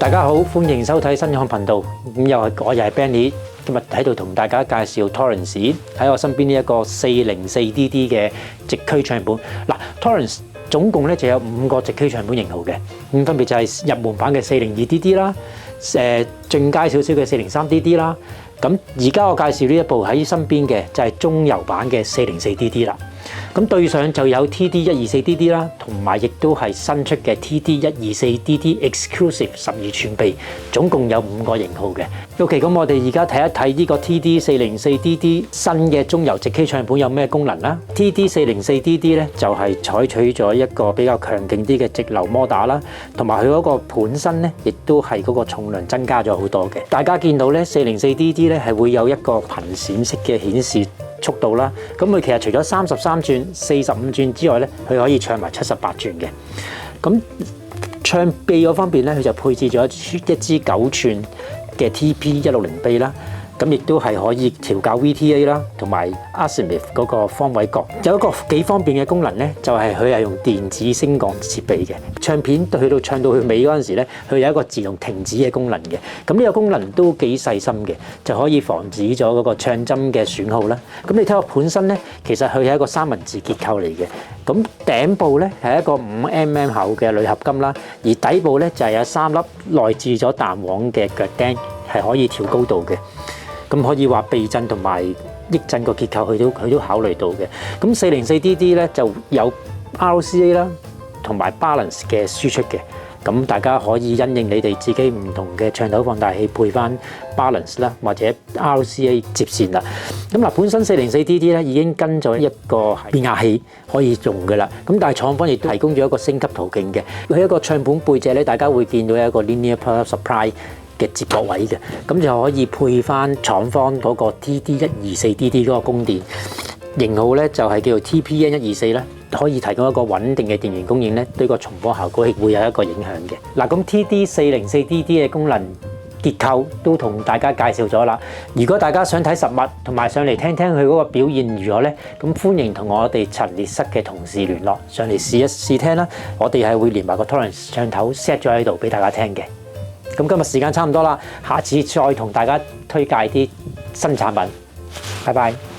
大家好，歡迎收睇新漢頻道。我又係 Benny， 今日喺度同大家介紹 Torrens 喺我身邊呢一個 404DD 嘅直驅唱盤。嗱 ，Torrens 總共咧就有5個直驅唱盤型號嘅，咁分別就係入門版嘅 402DD 啦，進階少少嘅 403DD 啦。咁而家我介紹呢一部喺身邊嘅就係中游版嘅 404DD 啦。咁對上就有 TD124DD 啦，同埋亦都係新出嘅 TD124DD Exclusive 12寸臂，總共有5個型號嘅。OK， 咁我哋而家睇一睇呢個 TD404DD 新嘅中游直驅唱盤有咩功能啦。TD404DD 咧就係採取咗一個比較強勁啲嘅直流摩打啦，同埋佢嗰個盤身咧，亦都係嗰個重量增加咗好多嘅。大家見到咧 404DD 咧係會有一個頻閃式嘅顯示速度啦，咁佢其實除咗33轉、45轉之外咧，佢可以唱埋78轉嘅。咁唱臂嗰方面咧，佢就配置咗一支9寸嘅 TP160 臂啦，咁亦都係可以調校 VTA 啦，同埋 Azimuth 嗰個方位角。有一個幾方便嘅功能咧，就係佢係用電子升降設備嘅。唱片去到唱到佢尾嗰陣時咧，佢有一個自動停止嘅功能嘅。咁呢個功能都幾細心嘅，就可以防止咗嗰個唱針嘅損耗啦。咁你睇個盤身咧，其實佢係一個三文治結構嚟嘅。咁頂部咧係一個5mm 厚嘅鋁合金啦，而底部咧就係有3粒內置咗彈簧嘅腳釘，係可以調高度嘅。咁可以話避震同埋抑震個結構，佢都考慮到嘅。咁 404DD 咧就有 RCA 啦，同埋 balance 嘅輸出嘅。咁大家可以因應你哋自己唔同嘅唱頭放大器配翻 balance 啦，或者 RCA 接線啦。咁嗱，本身 404DD 咧已經跟咗一個變壓器可以用嘅啦。咁但係廠方亦都提供咗一個升級途徑嘅。佢一個唱盤背脊咧，大家會見到有一個 linear power supply嘅接駁位嘅，咁就可以配翻廠方嗰個 TD124DD 嗰個供電型號咧，就係叫做 TPN124啦，可以提供一個穩定嘅電源供應咧，對個重播效果亦會有一個影響嘅。嗱，咁 TD404DD 嘅功能結構都同大家介紹咗啦。如果大家想睇實物同埋上嚟聽聽佢嗰個表現如何咧，咁歡迎同我哋陳列室嘅同事聯絡，上嚟試一試聽啦。我哋係會連埋個 Torrens 唱頭 set 咗喺度俾大家聽嘅。咁今日時間差唔多啦，下次再同大家推介啲新產品。拜拜。